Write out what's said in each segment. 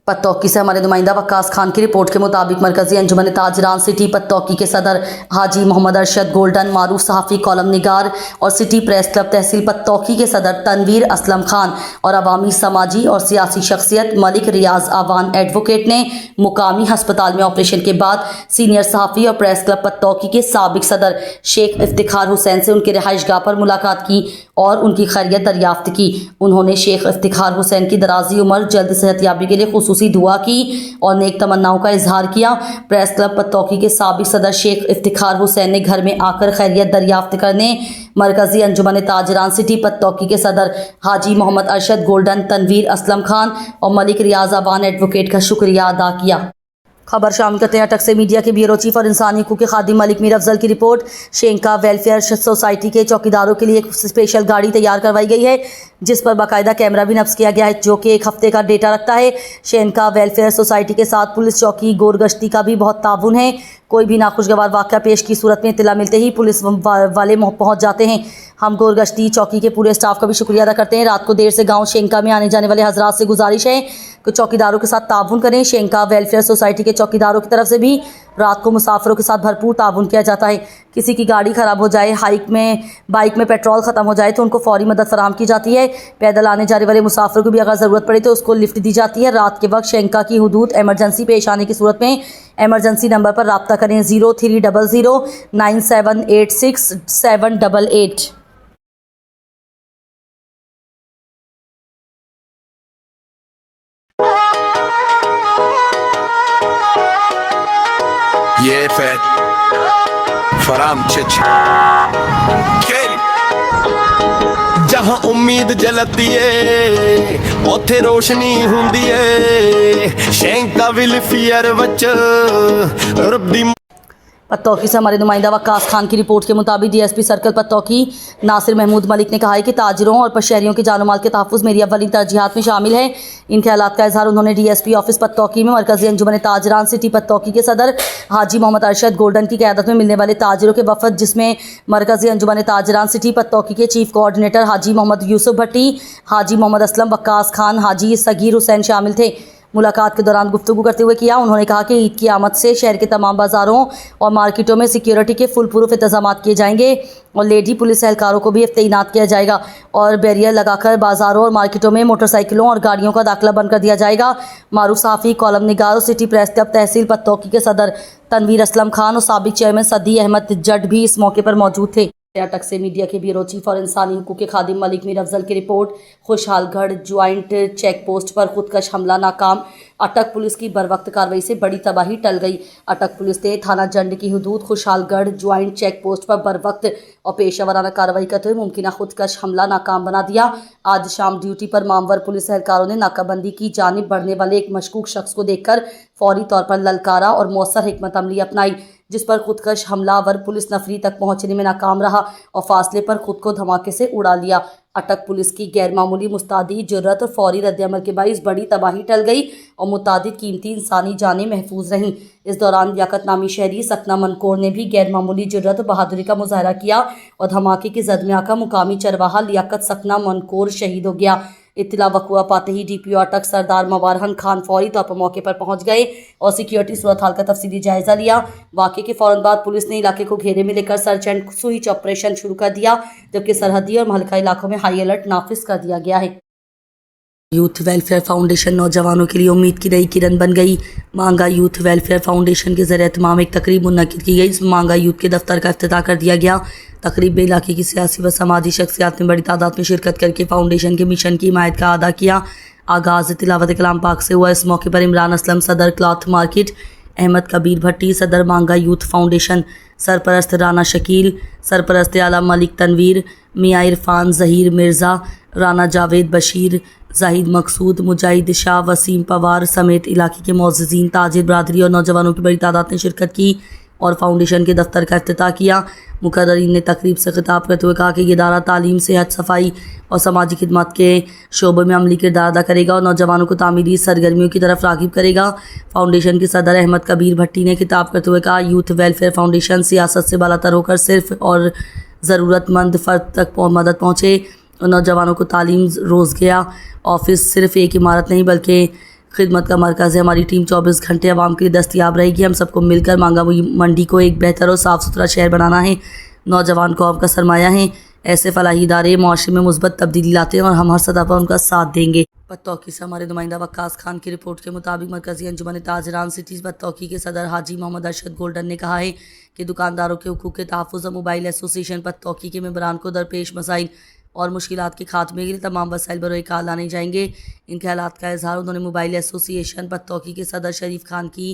पत्तौकी से हमारे नुमाइंदा वक्कास खान की रिपोर्ट के मुताबिक मरकजी अंजुमन ताजरान सिटी पत्तौकी के सदर हाजी मोहम्मद अरशद गोल्डन, मारूफ सहाफ़ी, कॉलम निगार और सिटी प्रेस क्लब तहसील पत्तौकी के सदर तनवीर असलम खान और अवामी समाजी और सियासी शख्सियत मलिक रियाज आवान एडवोकेट ने मुकामी हस्पताल में ऑपरेशन के बाद सीनियर सहाफ़ी और प्रेस क्लब पत्तौकी के साबिक सदर शेख इफ्तिखार हुसैन से उनके रिहाइशगाह पर मुलाकात की और उनकी खैरियत दरियाफ्त की। उन्होंने शेख इफ्तिखार हुसैन की दराजी उम्र, जल्द सेहतयाबी के लिए खुसूसी दुआ की और नेक तमन्नाओं का इजहार किया। प्रेस क्लब पत्तौकी के साबिक सदर शेख इफ्तिखार हुसैन ने घर में आकर खैरियत दरियाफ्त करने मरकजी अंजुमन ताजरान सिटी पत्तौकी के सदर हाजी मोहम्मद अरशद गोल्डन, तनवीर असलम खान और मलिक रियाज आवान एडवोकेट का शुक्रिया अदा किया। खबर शामिल करते हैं अटक से मीडिया के ब्यूरो चीफ और इंसानी हकूक़ के खादिम मलिक मीर अफजल की रिपोर्ट। शेंका वेलफेयर सोसाइटी के चौकीदारों के लिए एक स्पेशल गाड़ी तैयार करवाई गई है जिस पर बाकायदा कैमरा भी नस्ब किया गया है जो कि एक हफ्ते का डेटा रखता है। शेंका वेलफेयर सोसाइटी के साथ पुलिस चौकी गोरगश्ती का भी बहुत ताउन है। कोई भी नाखुशगवार वाक़या पेश की सूरत में इत्तला मिलते ही पुलिस वाले पहुंच जाते हैं। हम गोरगश्ती चौकी के पूरे स्टाफ का भी शुक्रिया अदा करते हैं। रात को देर से गांव शेंका में आने जाने वाले हजरात से गुजारिश है कि चौकीदारों के साथ ताउन करें। शेंका वेलफेयर सोसाइटी के चौकीदारों की तरफ से भी रात को मुसाफिरों के साथ भरपूर ताउन किया जाता है। किसी की गाड़ी ख़राब हो जाए, बाइक में पेट्रोल ख़त्म हो जाए तो उनको फौरी मदद फराहम की जाती है। पैदल आने जाने वाले मुसाफिरों को भी अगर ज़रूरत पड़े तो उसको लिफ्ट दी जाती है। रात के वक्त शेंका की हुदूद एमरजेंसी पेश आने की सूरत में एमरजेंसी नंबर पर रब्ता करें 0300 9786 788। ये फैट फराम चिच जहां उम्मीद जलती है उथे रोशनी हुंदी है। शेंका वेलफेयर वच रब्बी। पत्तौकी से हमारे नुमाइंदा वक्कास खान की रिपोर्ट के मुताबिक डीएसपी सर्कल पत्तौकी नासिर महमूद मलिक ने कहा है कि ताजरों और शहरियों के जानो माल के तहफ़्फ़ुज़ मेरी अव्वलीन तरजीहात में शामिल है। इन ख्यालात का इजहार उन्होंने डीएसपी ऑफिस पत्तौकी में मरकजी अंजुमन ताजरान सिटी पत्तौकी के सदर हाजी मोहम्मद अरशद गोल्डन की क़यादत में मिलने वाले ताजरों के वफ़द, जिसमें मरकजी अंजुमन ताजरान सिटी पत्तौकी के चीफ कोऑर्डिनेटर हाजी मोहम्मद यूसुफ भट्टी, हाजी मोहम्मद असलम, वक्कास खान, हाजी सगीर हुसैन शामिल थे। मुलाकात के दौरान गुफ्तगू करते हुए उन्होंने कहा कि ईद की आमद से शहर के तमाम बाज़ारों और मार्केटों में सिक्योरिटी के फुल प्रूफ इंतजाम किए जाएंगे और लेडी पुलिस एहलकारों को भी तैनात किया जाएगा और बैरियर लगाकर बाज़ारों और मार्केटों में मोटरसाइकिलों और गाड़ियों का दाखिला बंद कर दिया जाएगा। मारूफ सहाफ़ी, कॉलम निगार और सिटी प्रेस क्लब तहसील पत्तौकी के सदर तनवीर असलम खान और साबिक चेयरमैन सदी अहमद जट भी इस मौके पर मौजूद थे। अटक से मीडिया के ब्यूरो चीफ और इंसानी हकूक़ के खादिम मलिक मीर अफजल की रिपोर्ट। खुशहालगढ़ ज्वाइंट चेक पोस्ट पर खुदकश हमला नाकाम। अटक पुलिस की बरवक्त कार्रवाई से बड़ी तबाही टल गई। अटक पुलिस ने थाना जंड की हुदूद खुशहालगढ़ ज्वाइंट चेक पोस्ट पर बरवक्त और पेशावराना कार्रवाई करते हुए मुमकिन खुदकश हमला नाकाम बना दिया। आज शाम ड्यूटी पर मामवर पुलिस एहलकारों ने नाकाबंदी की जानिब बढ़ने वाले एक मशकूक शख्स को देखकर फौरी तौर पर ललकारा और मौसर हिकमत अमली अपनाई, जिस पर खुदकश हमलावर पुलिस नफरी तक पहुंचने में नाकाम रहा और फासले पर खुद को धमाके से उड़ा लिया। अटक पुलिस की गैर मामूली मुस्तादी जुर्रत और फौरी रद्दअमल के बाइस बड़ी तबाही टल गई और मुतादिद कीमती इंसानी जानें महफूज रहीं। इस दौरान लियाकत नामी शहरी सकना मनकोर ने भी गैर मामूली जुर्रत और बहादुरी का मुजाहरा किया और धमाके की जद में आकर मुकामी चरवाहा लियाकत सकना मनकोर शहीद हो गया। इत्तला वक़ुआ पाते ही डीपीओ अटक सरदार मवारहन खान फौरी तौर पर मौके पर पहुंच गए और सिक्योरिटी सूरत हाल का तफसीली जायजा लिया। वाक़े के फ़ौरन बाद पुलिस ने इलाके को घेरे में लेकर सर्च एंड स्वीच ऑपरेशन शुरू कर दिया, जबकि सरहदी और महलका इलाकों में हाई अलर्ट नाफिज कर दिया गया है। यूथ वेलफेयर फाउंडेशन नौजवानों के लिए उम्मीद की नई किरण बन गई। मांगा यूथ वेलफेयर फाउंडेशन के ज़रिए तमाम एक तकरीब मुनक़िद की गई। इसमें मांगा यूथ के दफ्तर का इफ्तिताह कर दिया गया। तकरीब में इलाके की सियासी व समाजी शख्सियात ने बड़ी तादाद में शिरकत करके फाउंडेशन के मिशन की हिमायत का अदा किया। आगाज़ तिलावत कलाम पाक से हुआ। इस मौके पर इमरान असलम सदर क्लॉथ मार्केट, अहमद कबीर भट्टी सदर मांगा यूथ फाउंडेशन, सरपरस्त राना शकील, सरपरस्त आला मलिक तनवीर, मियाँ इरफान ज़हीर मिर्ज़ा, राना जावेद बशीर, जाहिद मकसूद, मुजाहिद शाह, वसीम पवार समेत इलाके के मोअज़्ज़िज़ीन, ताजिर बरादरी और नौजवानों की बड़ी तादाद ने शिरकत की और फाउंडेशन के दफ्तर का इफ्तिताह किया। मुकर्ररीन ने तकरीब से खिताब करते हुए कहा कि ये इदारा तालीम, सेहत, सफाई और समाजी खिदमत के शोबे में अमली किरदार अदा करेगा और नौजवानों को तामीरी सरगर्मियों की तरफ राग़िब करेगा। फाउंडेशन के सदर अहमद कबीर भट्टी ने खिताब करते हुए कहा, यूथ वेलफेयर फाउंडेशन सियासत से बालातर होकर सिर्फ और ज़रूरतमंद फ़र्द तक मदद पहुँचे और नौजवानों को तालीम रोज़ गया ऑफिस सिर्फ एक इमारत नहीं बल्कि खिदमत का मरकज़ है। हमारी टीम 24 घंटे आवाम के लिए दस्तयाब रहेगी। हम सबको मिलकर मांगा मंडी को एक बेहतर और साफ़ सुथरा शहर बनाना है। नौजवान कौम का सरमाया है। ऐसे फलाही इदारे माशरे में मुस्बत तब्दीली लाते हैं और हम हर सतह पर उनका साथ देंगे। बतौकी से हमारे नुमाइंदा वक्कास खान की रिपोर्ट के मुताबिक मरकज़ी अंजुमन ताजरान सिटीज़ बतौकी के सदर हाजी मोहम्मद अरशद गोल्डन ने कहा है कि दुकानदारों के हुकूक के तहफ़्फ़ुज़ और मोबाइल एसोसिएशन बतौकी के मेंबरान को दरपेश मसाइल और मुश्किलात के खात्मे के लिए तमाम वसाइल बरोए-कार लाने जाएंगे। इन ख्यालात का इजहार उन्होंने मोबाइल एसोसिएशन बतौकी के सदर शरीफ खान की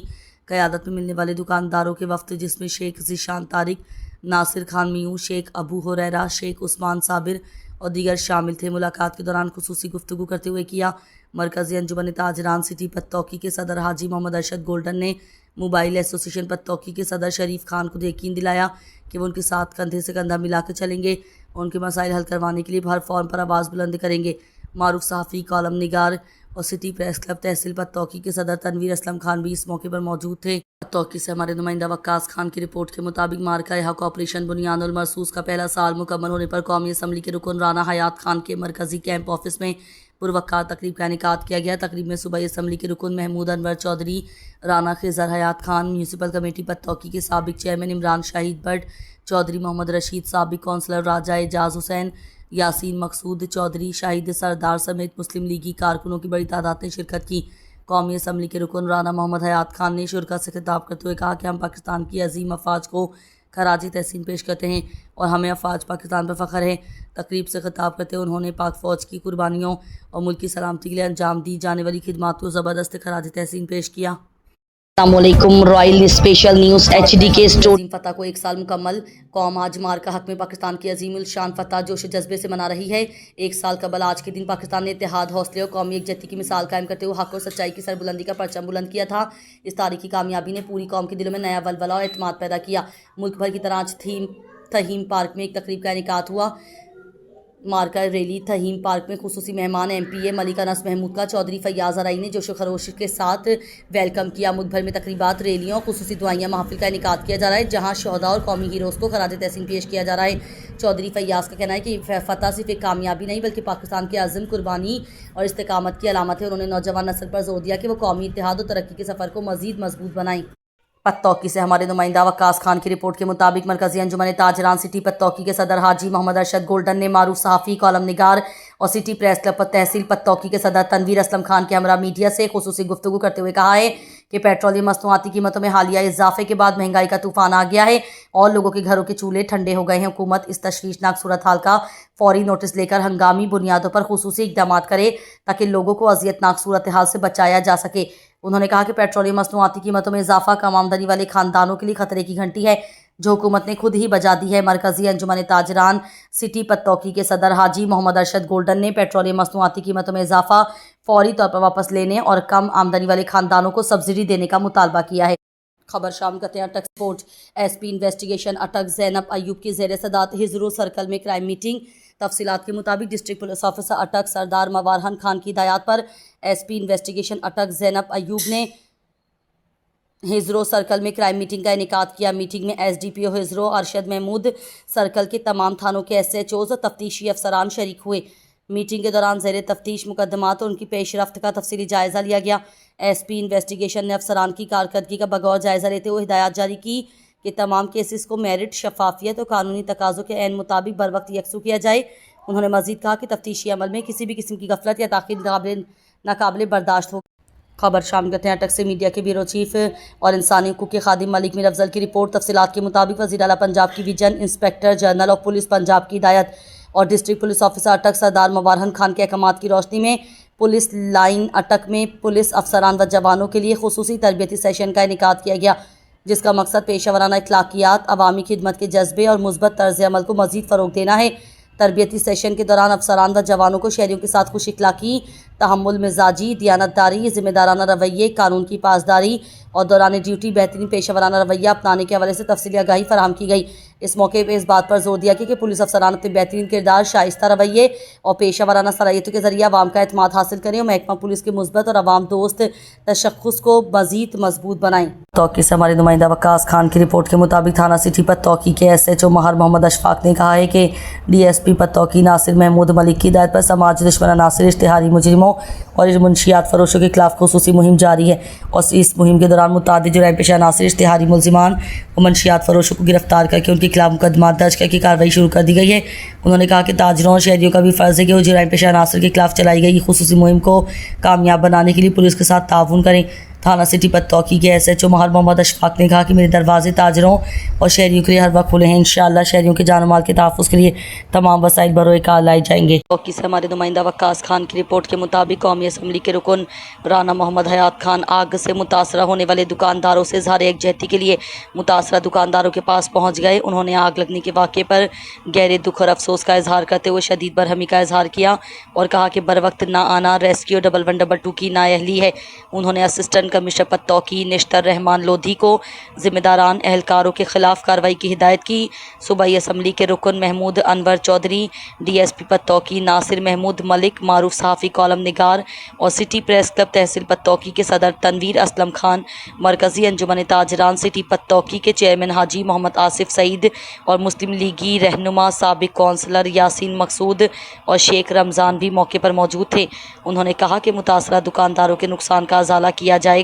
क़यादत में मिलने वाले दुकानदारों के वफ्द जिसमें शेख ज़ीशान तारिक, नासिर खान मियूँ, शेख अबू हुरैरा, शेख उस्मान साबिर और दीगर शामिल थे। मुलाकात के दौरान खुसूसी गुफ्तगू करते हुए किया मरकज़ी अंजुमन ताजरान सिटी बतौकी के सदर हाजी मोहम्मद अरशद गोल्डन ने मोबाइल एसोसिएशन बतौकी के सदर शरीफ खान को यकीन दिलाया कि वो उनके साथ कंधे से कंधा मिलाकर चलेंगे और उनके मसाइल हल करवाने के लिए हर फॉर्म पर आवाज़ बुलंद करेंगे। मारूफ सहाफ़ी, कॉलम निगार और सिटी प्रेस क्लब तहसील बतौकी के सदर तनवीर असलम खान भी इस मौके पर मौजूद थे। बतौकी से हमारे नुमाइंदा वक्कास खान की रिपोर्ट के मुताबिक मार्का हक ऑपरेशन बुनियानुल मरसूस का पहला साल मुकम्मल होने पर कौमी असम्बली के रुकन राना हयात खान के मरकज़ी कैंप ऑफिस में पुरवक्कार तकरीब का इनेकाद किया गया। तकरीब में सूबाई असम्बली के रुकन महमूद अनवर चौधरी, राना खिज़र हयात खान, म्यूनसिपल कमेटी बतौकी के साबिक चेयरमैन इमरान शाहिद भट्ट, चौधरी मोहम्मद रशीद, साबिक कौंसलर राजा एजाज हुसैन, यासीन मकसूद चौधरी, शाहिद सरदार समेत मुस्लिम लीगी कारकुनों की बड़ी तादाद ने शिरकत की। कौमी असम्बली के रुकन राना मोहम्मद हयात खान ने शुरा से खिताब करते हुए कहा कि हम पाकिस्तान की अजीम अफवाज को खराजी तहसीन पेश करते हैं और हमें अफवाज पाकिस्तान पर फ़ख्र है। तकरीब से खिताब करते हुए उन्होंने पाक फ़ौज की कुर्बानियों और मुल्क की सलामती के लिए अंजाम दी जाने वाली खिदमात को ज़बरदस्त खराजी तहसीन पेश किया। अस्सलामुअलैकुम। रॉयल स्पेशल न्यूज़ HD के स्टोरी फतह को 1 साल मुकम्मल। कौम आज मार्का हक में पाकिस्तान की अजीमुल शान फतह जोश जज्बे से मना रही है। 1 साल कबल आज के दिन पाकिस्तान ने इत्तेहाद, हौसले और कौमी यकजहती की मिसाल कायम करते हुए हक और सच्चाई की सरबुलंदी का परचम बुलंद किया था। इस तारीखी कामयाबी ने पूरी कौम के दिलों में नया वलवला और एतमाद पैदा किया। मुल्क भर की तरह आज थहीम पार्क में एक तकरीब का इनेकाद हुआ। मार्का रैली थहीम पार्क में खुसूसी मेहमान MPA मलिका नस महमूद का चौधरी फैयाज अराई ने जोशो खरोश के साथ वेलकम किया। मुल्क भर में तकरीबात, रैलियों और खुसूसी दुआइयाँ महफिल का इनेकाद किया जा रहा है, जहाँ शहदा और कौमी हीरोज़ को खराज तहसीन पेश किया जा रहा है। चौधरी फैयाज का कहना है कि फतह सिर्फ एक कामयाबी नहीं बल्कि पाकिस्तान के अज़म, कुर्बानी और इस्तेकामत की अलामत है। उन्होंने नौजवान नस्ल पर जोर दिया कि वो कौमी इत्तेहाद और तरक्की के सफ़र को मज़ीद मजबूत बनाएं। बतौकी से हमारे नुमाइंदा वक्कास खान की रिपोर्ट के मुताबिक मरकज़ी अंजुमन ताजरान सिटी बतौकी के सदर हाजी मोहम्मद अरशद गोल्डन ने मारूफ सहाफ़ी, कॉलम निगार और सिटी प्रेस क्लब तहसील बतौकी के सदर तनवीर असलम खान के हमरा मीडिया से खुसूसी गुफ्तगू करते हुए कहा है कि पेट्रोलियम मसनूआती कीमतों में हालिया इजाफे के बाद महंगाई का तूफान आ गया है और लोगों के घरों के चूल्हे ठंडे हो गए हैं। हुकूमत इस तशवीशनाक सूरत हाल का फौरी नोटिस लेकर हंगामी बुनियादों पर खुसूसी इक़दामात करे ताकि लोगों को अज़ियतनाक सूरत हाल से बचाया जा सके। उन्होंने कहा कि पेट्रोलियम मसनूआती कीमतों में इजाफा कम आमदनी वाले खानदानों के लिए खतरे की घंटी है जो हुकूमत ने खुद ही बजा दी है। मरकज़ी अंजुमन ताजरान सिटी बतौकी के सदर हाजी मोहम्मद अरशद गोल्डन ने पेट्रोलियम मसनूआती कीमतों में इजाफा फौरी तौर पर वापस लेने और कम आमदनी वाले खानदानों को सब्सिडी देने का मुतालबा किया है। खबर शाम करते हैं अटक स्पोर्ट। SP इन्वेस्टिगेशन अटक ज़ैनब अयूब की ज़ेर सदारत हिजरो सर्कल में क्राइम मीटिंग। तफसीलात के मुताबिक डिस्ट्रिक्ट पुलिस ऑफिसर अटक सरदार मवारहन खान की हिदायत पर SP इन्वेस्टिगेशन अटक ज़ैनब अयूब ने हिजरो सर्कल में क्राइम मीटिंग का इनेकाद किया। मीटिंग में SDPO हिजरो अरशद महमूद, सर्कल के तमाम थानों के SHOs और तफ्तीशी अफसरान शरीक हुए। मीटिंग के दौरान ज़ेर तफ्तीश मुकदमात और उनकी पेशरफ्त का तफसीली जायज़ा लिया गया। SP इन्वेस्टिगेशन ने अफसरान की कारकर्दगी का बगौर जायज़ा लेते हुए हिदायत जारी की कि तमाम केसेस को मेरिट, शफाफियत और कानूनी तकाज़ों के ऐन मुताबिक बर वक्त यकसू किया जाए। उन्होंने मज़ीद कहा कि तफ्तीशी अमल में किसी भी किस्म की गफलत या ताख़ीर नाकाबिल बर्दाश्त हो। खबर शामिल करते हैं अटक से। मीडिया के ब्यूरो चीफ और इंसानी हकूक़ के खादिम मलिक मीर अफजल की रिपोर्ट। तफसीलात के मुताबिक वज़ीर आला पंजाब की vision inspector general of police Punjab की हिदायत और डिस्ट्रिक्ट पुलिस ऑफिसर अटक सरदार मवारहन खान के अहकामात की रोशनी में पुलिस लाइन अटक में पुलिस अफसरान व जवानों के लिए खुसूसी तरबियती सेशन का इनेकाद किया गया, जिसका मकसद पेशावराना इखलाकियात, अवामी खिदमत के जज्बे और मुस्बत तर्ज अमल को मज़ीद फ़रोग़ देना है। तरबियती सेशन के दौरान अफसरान व जवानों को शहरियों के साथ खुश इखलाकी, तहम्मुल मिजाजी, दियानतदारी, ज़िम्मेदाराना रवैये, कानून की पासदारी और दौरान ड्यूटी बेहतरीन पेशावराना रवैया अपनाने के हवाले से तफसीली आगाही फराहम की गई। इस मौके पर इस बात पर जोर दिया कि पुलिस अफसरान अपने बेहतरीन किरदार, शाइस्ता रवैये और पेशा वराना सलाहियतों के जरिए आवाम का एतमाद हासिल करें और महकमा पुलिस के मुस्बत और आवाम दोस्त तशख्खुस को मज़ीद मजबूत बनाएं। तौकी से हमारे नुमाइंदा वक्कास खान की रिपोर्ट के मुताबिक थाना सिटी पत्तौकी के SHO महर मोहम्मद अशफाक ने कहा है कि DSP पत्तौकी नासिर महमूद मलिक की हिदायत पर समाज दुश्मन नासिर इश्तिहारी मुजरिमों और मुंशियात फरोशों के खिलाफ खुसूसी मुहिम जारी है और इस मुहिम के दौरान मुतादिद जुराइम पेशा नासिर इश्तिहारी मुलजिमान और मंशियात फरोशों को गिरफ्तार करके उनके खिलाफ मुकदमा दर्ज करके कार्रवाई शुरू कर दी गई है। उन्होंने कहा कि ताजरों और शहरियों का भी फ़र्ज़ है कि वो जुराइम पेशा नासिर के खिलाफ चलाई गई खुसूसी मुहिम को कामयाब बनाने के लिए पुलिस के साथ ताउन करें। थाना सिटी पत्तौकी के SHO महर मोहम्मद अशफाक ने कहा कि मेरे दरवाजे ताजरों और शहरियों के लिए हर वक्त खुले हैं। इंशाअल्लाह शहरियों के जान माल के तहफ़्फ़ुज़ के लिए तमाम वसाइल बरोए कार लाई जाएंगे। तौकी से हमारे नुमाइंदा वक्कास खान की रिपोर्ट के मुताबिक कौमी असम्बली के रुकन राना मोहम्मद हयात खान आग से मुतासरा होने वाले दुकानदारों से इज़हार यकजहती के लिए मुतासरा दुकानदारों के पास पहुँच गए। उन्होंने आग लगने के वाक़े पर गहरे दुख और अफसोस का इजहार करते हुए शदीद बरहमी का इजहार किया और कहा कि बर वक्त ना आना रेस्क्यू 1112 की नाअहली है। उन्होंने असिस्टेंट कमिश्नर पत्तौकी निश्तर रहमान लोधी को जिम्मेदारान एहलकारों के खिलाफ कार्रवाई की हिदायत की। सूबाई असम्बली के रुकन महमूद अनवर चौधरी, DSP पत्तौकी नासिर महमूद मलिक, मारूफ सहाफ़ी कॉलम निगार और सिटी प्रेस क्लब तहसील पत्तौकी के सदर तनवीर असलम खान, मरकज़ी अंजुमन ताजरान सिटी पत्तौकी के चेयरमैन हाजी मोहम्मद आसिफ सईद और मुस्लिम लीगी रहनुमा साबिक कौंसलर यासीन मकसूद और शेख रमज़ान भी मौके पर मौजूद थे। उन्होंने कहा कि मुतासरा दुकानदारों के नुकसान का अजाला किया जाएगा।